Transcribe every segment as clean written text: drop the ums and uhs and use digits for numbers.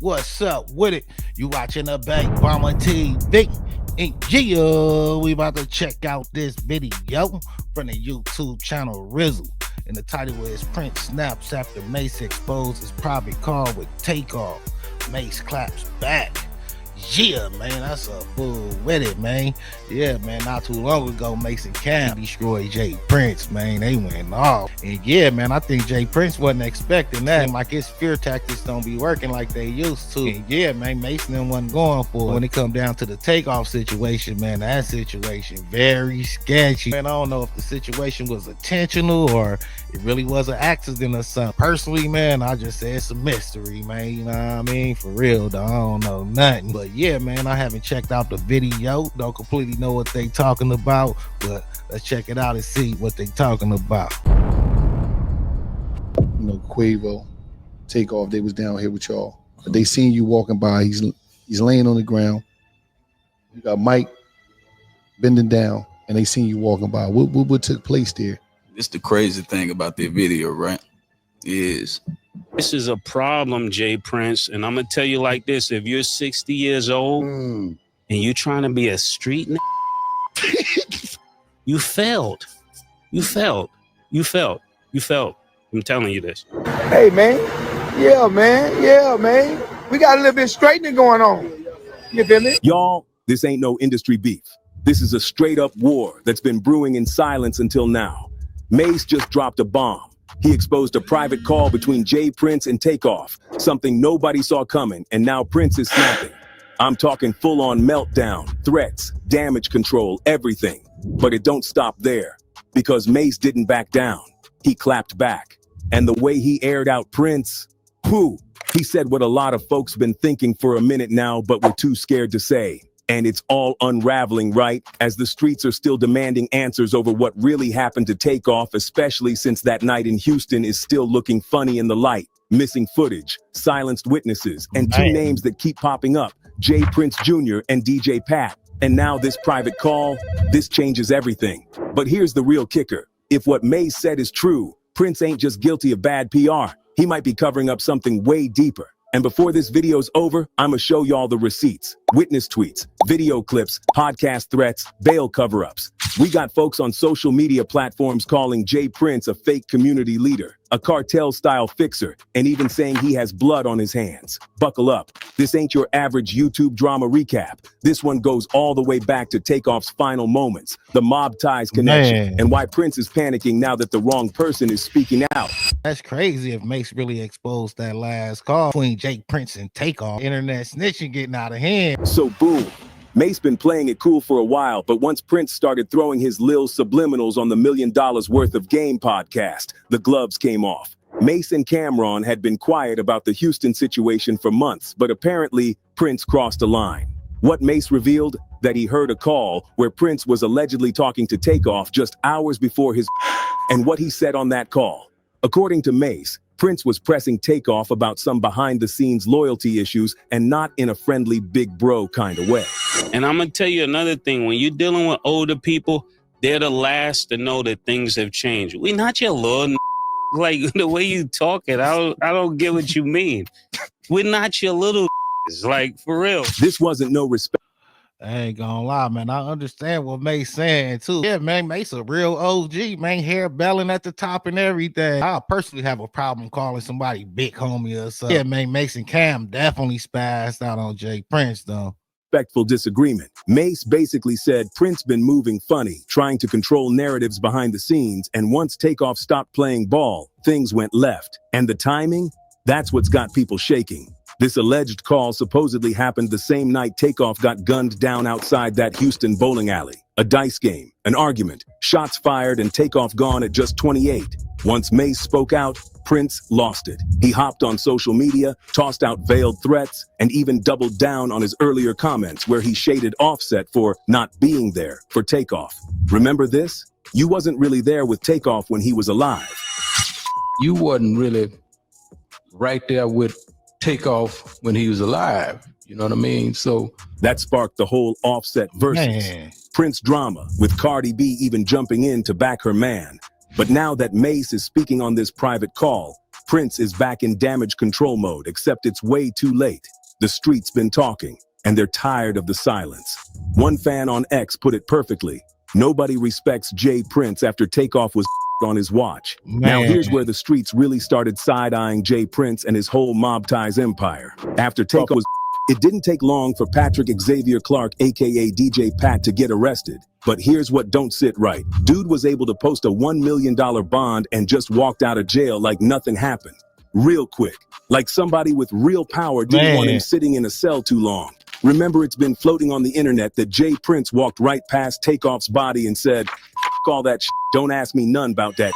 What's up with it? You watching the Bank Bomber TV. And yeah, we about to check out this video from the YouTube channel Rizzle. And the title is Prince snaps after Mase exposed his private car with Takeoff. Mase claps back. Yeah, man, that's a fool with it, man. Yeah, man, not too long ago, Mase and Cam destroyed J Prince, man. They went off. And yeah, man, I think J Prince wasn't expecting that. Like his fear tactics don't be working like they used to. And yeah, man, Mase and them wasn't going for it. When it come down to the Takeoff situation, man, that situation very sketchy. Man, I don't know if the situation was intentional or it really was an accident or something. Personally, man, I just say it's a mystery, man. You know what I mean? For real, though, I don't know nothing. But yeah, man, I haven't checked out the video. Don't completely know what they talking about, but let's check it out and see what they talking about. You know, Quavo, Takeoff, they was down here with y'all. But they seen you walking by. He's laying on the ground. You got Mike bending down, and they seen you walking by. What took place there? It's the crazy thing about the video, right? Is this is a problem, J Prince, and I'm gonna tell you like this: if you're 60 years old and you're trying to be a street you failed. You failed. I'm telling you this. Hey, man. Yeah, man. We got a little bit straightening going on. You feel me? Y'all, this ain't no industry beef. This is a straight up war that's been brewing in silence until now. Mase just dropped a bomb. He exposed a private call between J Prince and Takeoff, something nobody saw coming, and now Prince is snapping. I'm talking full-on meltdown, threats, damage control, everything. But it don't stop there, because Mase didn't back down. He clapped back. And the way he aired out Prince, he said what a lot of folks been thinking for a minute now, but were too scared to say. And it's all unraveling, right? As the streets are still demanding answers over what really happened to Takeoff, especially since that night in Houston is still looking funny in the light. Missing footage, silenced witnesses, and two names that keep popping up, J Prince Jr. and DJ Pat. And now this private call, this changes everything. But here's the real kicker. If what Mase said is true, Prince ain't just guilty of bad PR. He might be covering up something way deeper. And before this video's over, I'ma show y'all the receipts, witness tweets, video clips, podcast threats, bail cover-ups. We got folks on social media platforms calling J Prince a fake community leader, a cartel-style fixer, and even saying he has blood on his hands. Buckle up. This ain't your average YouTube drama recap. This one goes all the way back to Takeoff's final moments, the mob ties connection, and why Prince is panicking now that the wrong person is speaking out. That's crazy if Mase really exposed that last call between J Prince and Takeoff. Internet snitching getting out of hand. So boom. Mase been playing it cool for a while, but once Prince started throwing his lil subliminals on the $1 Million Worth of Game podcast, the gloves came off. Mase and Cameron had been quiet about the Houston situation for months, but apparently Prince crossed a line. What Mase revealed? That he heard a call where Prince was allegedly talking to Takeoff just hours before his and what he said on that call. According to Mase, Prince was pressing Takeoff about some behind-the-scenes loyalty issues and not in a friendly big bro kind of way. And I'm gonna tell you another thing: when you're dealing with older people, they're the last to know that things have changed. We not your little like the way you talking. I don't get what you mean. We're not your little like for real. This wasn't no respect. I ain't gonna lie, man. I understand what Mase saying too. Yeah, man, Mase a real OG, man. Hair belling at the top and everything. I personally have a problem calling somebody big homie or something. Yeah, man, Mase and Cam definitely spazzed out on J Prince though. Respectful disagreement. Mase basically said Prince been moving funny, trying to control narratives behind the scenes, and once Takeoff stopped playing ball, things went left. And the timing? That's what's got people shaking. This alleged call supposedly happened the same night Takeoff got gunned down outside that Houston bowling alley. A dice game, an argument, shots fired, and Takeoff gone at just 28. Once Mase spoke out, Prince lost it. He hopped on social media, tossed out veiled threats, and even doubled down on his earlier comments where he shaded Offset for not being there for Takeoff. Remember this? You wasn't really there with Takeoff when he was alive. You wasn't really right there with Takeoff when he was alive. You know what I mean? So that sparked the whole Offset versus Prince drama, with Cardi B even jumping in to back her man. But now that Mase is speaking on this private call, Prince is back in damage control mode, except it's way too late. The street's been talking, and they're tired of the silence. One fan on X put it perfectly. Nobody respects Jay Prince after Takeoff was on his watch. Now here's where the streets really started side-eyeing Jay Prince and his whole mob ties empire. After Takeoff was it didn't take long for Patrick Xavier Clark, aka DJ Pat, to get arrested. But here's what don't sit right. Dude was able to post a $1 million bond and just walked out of jail like nothing happened. Real quick. Like somebody with real power didn't want him sitting in a cell too long. Remember, it's been floating on the internet that Jay Prince walked right past Takeoff's body and said, "F all that shit. Don't ask me none about that."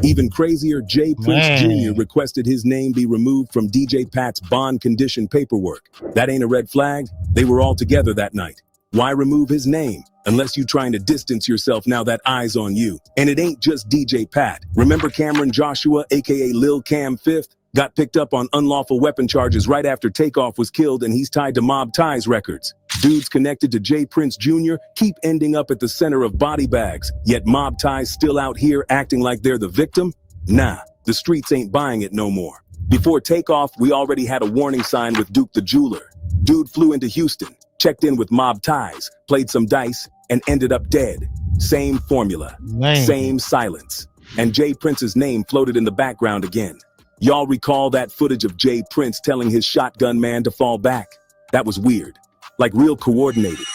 Even crazier, Jay Prince Jr. requested his name be removed from DJ Pat's bond condition paperwork. That ain't a red flag. They were all together that night. Why remove his name? Unless you're trying to distance yourself now that eye's on you. And it ain't just DJ Pat. Remember Cameron Joshua, aka Lil Cam Fifth? Got picked up on unlawful weapon charges right after Takeoff was killed, and he's tied to Mob Ties records. Dudes connected to Jay Prince Jr. keep ending up at the center of body bags, yet Mob Ties still out here acting like they're the victim? Nah, the streets ain't buying it no more. Before Takeoff, we already had a warning sign with Duke the Jeweler. Dude flew into Houston, checked in with Mob Ties, played some dice, and ended up dead. Same formula, same silence. And Jay Prince's name floated in the background again. Y'all recall that footage of Jay Prince telling his shotgun man to fall back? That was weird. Like real coordinated.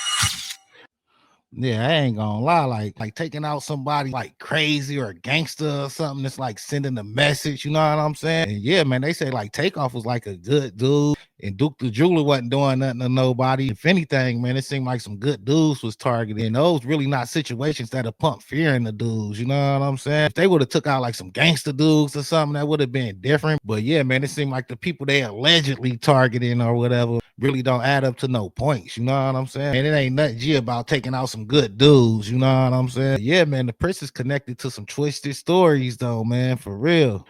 Yeah, I ain't gonna lie, like taking out somebody like crazy or a gangster or something, it's like sending a message, you know what I'm saying? And yeah, man, they say like Takeoff was like a good dude, and Duke the Jeweler wasn't doing nothing to nobody. If anything, man, it seemed like some good dudes was targeted, and those really not situations that'll pump fear in the dudes, you know what I'm saying? If they would have took out like some gangster dudes or something, that would have been different. But yeah, man, it seemed like the people they allegedly targeting or whatever really don't add up to no points, you know what I'm saying? And it ain't nothing G about taking out some good dudes, you know what I'm saying? Yeah, man, the Prince is connected to some twisted stories though, man, for real.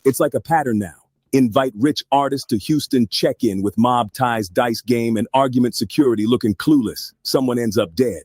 It's like a pattern now. Invite rich artists to Houston check-in with Mob Ties dice game and argument security looking clueless. Someone ends up dead.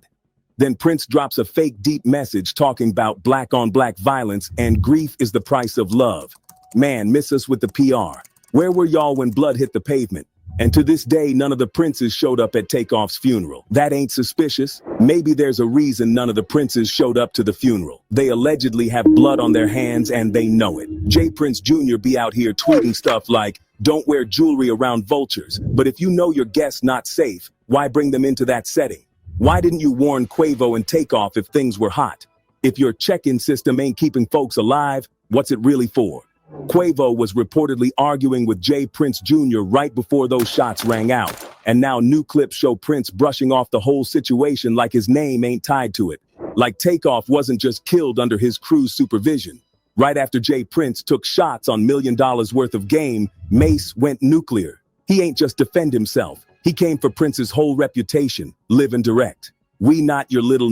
Then Prince drops a fake deep message talking about black-on-black violence and grief is the price of love. Man, miss us with the PR. Where were y'all when blood hit the pavement? And to this day, none of the Princes showed up at Takeoff's funeral. That ain't suspicious. Maybe there's a reason none of the Princes showed up to the funeral. They allegedly have blood on their hands and they know it. Jay Prince Jr. be out here tweeting stuff like, "Don't wear jewelry around vultures. But if you know your guest's not safe, why bring them into that setting? Why didn't you warn Quavo and Takeoff if things were hot? If your check-in system ain't keeping folks alive, what's it really for?" Quavo was reportedly arguing with Jay Prince Jr. right before those shots rang out. And now new clips show Prince brushing off the whole situation like his name ain't tied to it. Like Takeoff wasn't just killed under his crew's supervision. Right after Jay Prince took shots on $1 million worth of game, Mase went nuclear. He ain't just defend himself. He came for Prince's whole reputation, live and direct. We not your little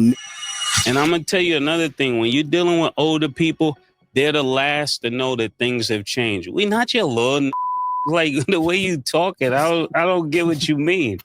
And I'm gonna tell you another thing. When you're dealing with older people, they're the last to know that things have changed. We not your little like the way you talking. I don't get what you mean.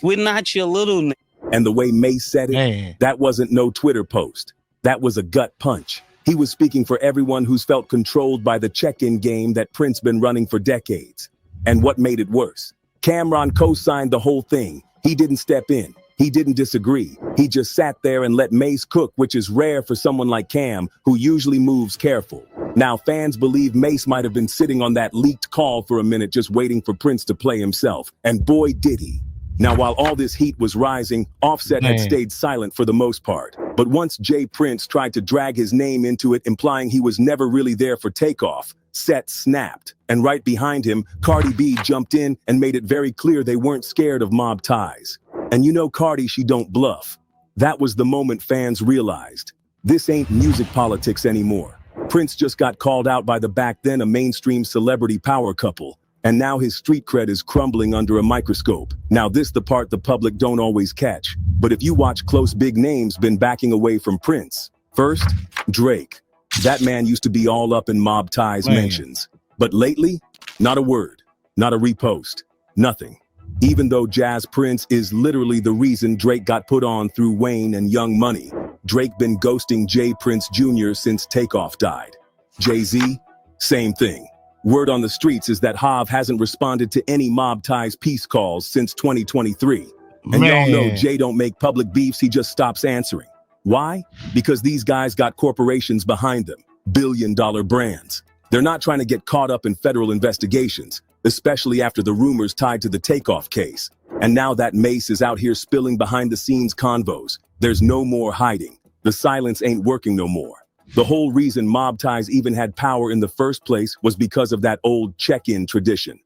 We're not your little. And the way Mase said it, that wasn't no Twitter post. That was a gut punch. He was speaking for everyone who's felt controlled by the check-in game that Prince been running for decades. And what made it worse? Cameron co-signed the whole thing. He didn't step in. He didn't disagree. He just sat there and let Mase cook, which is rare for someone like Cam, who usually moves careful. Now fans believe Mase might have been sitting on that leaked call for a minute just waiting for Prince to play himself. And boy, did he. Now, while all this heat was rising, Offset had stayed silent for the most part. But once Jay Prince tried to drag his name into it, implying he was never really there for Takeoff, Set snapped. And right behind him, Cardi B jumped in and made it very clear they weren't scared of Mob Ties. And you know Cardi, she don't bluff. That was the moment fans realized. This ain't music politics anymore. Prince just got called out by the back then a mainstream celebrity power couple. And now his street cred is crumbling under a microscope. Now this the part the public don't always catch. But if you watch close, big names been backing away from Prince. First, Drake. That man used to be all up in Mob Ty's Man. mentions. But lately, not a word, not a repost, nothing. Even though Jazz Prince is literally the reason Drake got put on through Wayne and Young Money, Drake been ghosting J. Prince Jr. since Takeoff died. Jay-Z, same thing. Word on the streets is that Hav hasn't responded to any Mob Ty's peace calls since 2023. And y'all know Man. Jay don't make public beefs, he just stops answering. Why? Because these guys got corporations behind them, billion-dollar brands. They're not trying to get caught up in federal investigations, especially after the rumors tied to the Takeoff case. And now that Mase is out here spilling behind-the-scenes convos, there's no more hiding. The silence ain't working no more. The whole reason Mob Ties even had power in the first place was because of that old check-in tradition.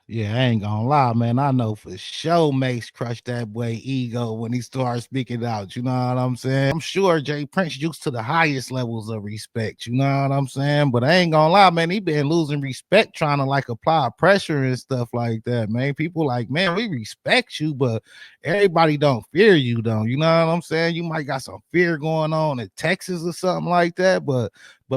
Yeah, I ain't gonna lie, man. I know for sure Mase crushed that boy ego when he started speaking out. You know what I'm saying? I'm sure Jay Prince used to the highest levels of respect. You know what I'm saying? But I ain't gonna lie, man. He been losing respect trying to like apply pressure and stuff like that, man. People like, man, we respect you, but everybody don't fear you, though. You know what I'm saying? You might got some fear going on in Texas or something like that, but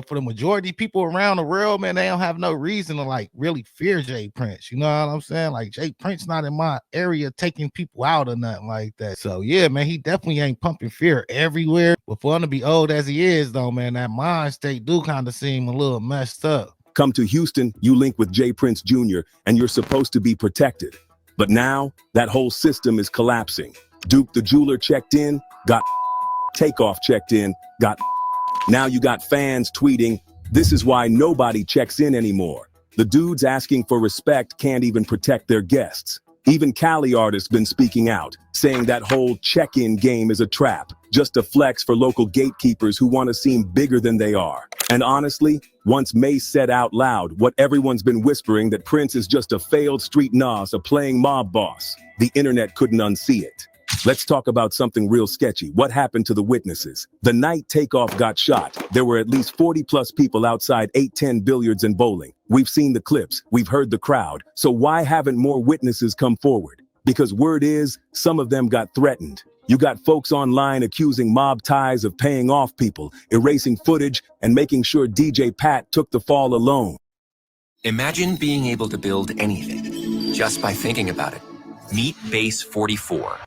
for the majority of people around the world, man, they don't have no reason to like really fear Jay Prince. You know what I'm saying? Like Jay Prince not in my area taking people out or nothing like that. So yeah, man, he definitely ain't pumping fear everywhere. But for him to be old as he is, though, man, that mind state do kind of seem a little messed up. Come to Houston, you link with J. Prince Jr., and you're supposed to be protected. But now, that whole system is collapsing. Duke the jeweler checked in, got Takeoff checked in, got now you got fans tweeting, this is why nobody checks in anymore. The dudes asking for respect can't even protect their guests. Even Cali artists been speaking out, saying that whole check-in game is a trap, just a flex for local gatekeepers who want to seem bigger than they are. And honestly, once Mase said out loud what everyone's been whispering, that Prince is just a failed street Nas, a playing mob boss, the internet couldn't unsee it. Let's talk about something real sketchy. What happened to the witnesses? The night Takeoff got shot, there were at least 40 plus people outside 810 Billiards and Bowling. We've seen the clips, we've heard the crowd. So why haven't more witnesses come forward? Because word is, some of them got threatened. You got folks online accusing Mob Ties of paying off people, erasing footage, and making sure DJ Pat took the fall alone. Imagine being able to build anything just by thinking about it. Meet Base 44.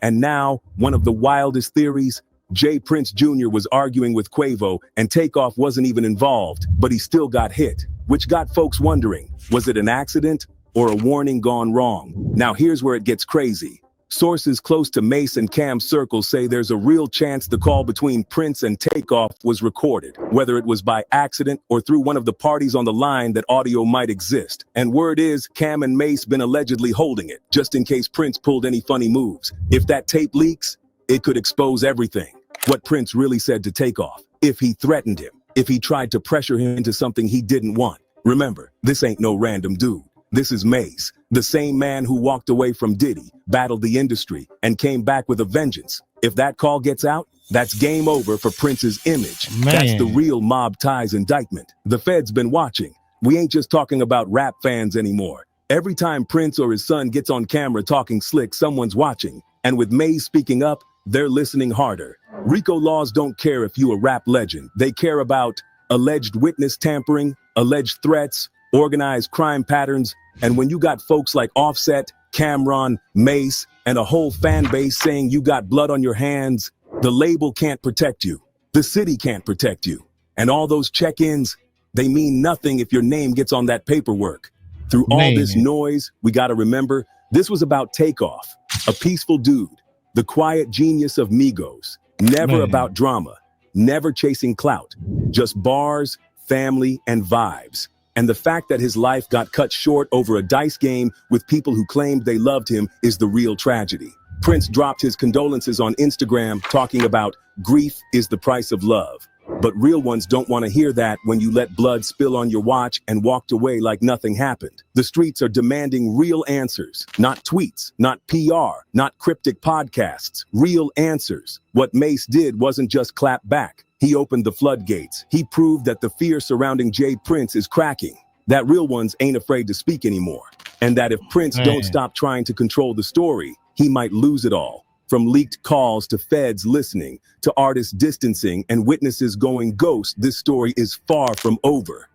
And now, one of the wildest theories, J. Prince Jr. was arguing with Quavo and Takeoff wasn't even involved, but he still got hit, which got folks wondering, was it an accident or a warning gone wrong? Now here's where it gets crazy. Sources close to Mase and Cam's circle say there's a real chance the call between Prince and Takeoff was recorded, whether it was by accident or through one of the parties on the line that audio might exist. And word is, Cam and Mase been allegedly holding it, just in case Prince pulled any funny moves. If that tape leaks, it could expose everything. What Prince really said to Takeoff, if he threatened him, if he tried to pressure him into something he didn't want. Remember, this ain't no random dude. This is Mase, the same man who walked away from Diddy, battled the industry, and came back with a vengeance. If that call gets out, that's game over for Prince's image. Man. That's the real Mob Ties indictment. The Fed's been watching. We ain't just talking about rap fans anymore. Every time Prince or his son gets on camera talking slick, someone's watching. And with Mase speaking up, they're listening harder. RICO laws don't care if you a rap legend. They care about alleged witness tampering, alleged threats, organized crime patterns, and when you got folks like Offset, Cameron, Mase, and a whole fan base saying you got blood on your hands, the label can't protect you. The city can't protect you. And all those check-ins, they mean nothing if your name gets on that paperwork. Through all this noise, we gotta remember, this was about Takeoff, a peaceful dude, the quiet genius of Migos, never about drama, never chasing clout, just bars, family, and vibes. And the fact that his life got cut short over a dice game with people who claimed they loved him is the real tragedy. Prince dropped his condolences on Instagram talking about grief is the price of love. But real ones don't want to hear that when you let blood spill on your watch and walked away like nothing happened. The streets are demanding real answers, not tweets, not PR, not cryptic podcasts, real answers. What Mase did wasn't just clap back. He opened the floodgates. He proved that the fear surrounding J. Prince is cracking, that real ones ain't afraid to speak anymore, and that if Prince don't stop trying to control the story, he might lose it all. From leaked calls to feds listening, to artists distancing and witnesses going ghost, this story is far from over.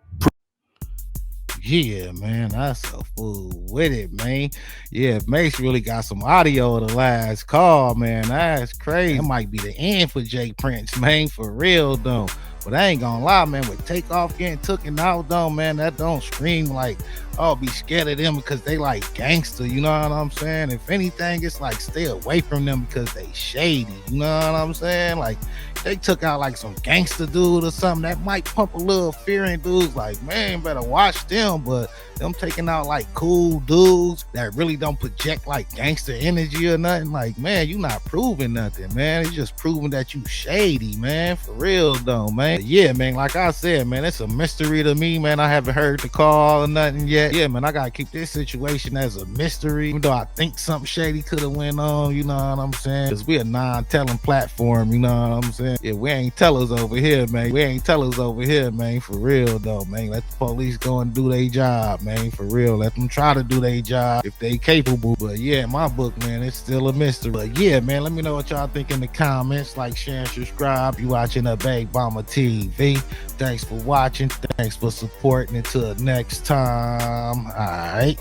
Yeah, man, that's a fool with it, man. Yeah, Mase really got some audio of the last call, man. That's crazy. It might be the end for Jay Prince, man, for real, though. But I ain't gonna lie, man, with Takeoff getting taken out, though, man, that don't scream like, oh, be scared of them because they like gangster, you know what I'm saying? If anything, it's like stay away from them because they shady, you know what I'm saying? Like, they took out like some gangster dude or something that might pump a little fear in dudes, like, man, better watch them. But them taking out like cool dudes that really don't project like gangster energy or nothing, like, man, you not proving nothing, man. It's just proving that you shady, man, for real though, man. But yeah, man, like I said, man, it's a mystery to me, man. I haven't heard the call or nothing yet. Yeah, man, I gotta keep this situation as a mystery, even though I think something shady could have went on, you know what I'm saying? Because we a non-telling platform, you know what I'm saying? Yeah, we ain't tellers over here, man. We ain't tellers over here, man, for real though, man. Let the police go and do their job, man, for real. Let them try to do their job if they capable. But yeah, in my book, man, it's still a mystery. But yeah, man, let me know what y'all think in the comments. Like, share, and subscribe. You watching a Big Bomber TV. Thanks for watching. Thanks for supporting. Until next time. All right.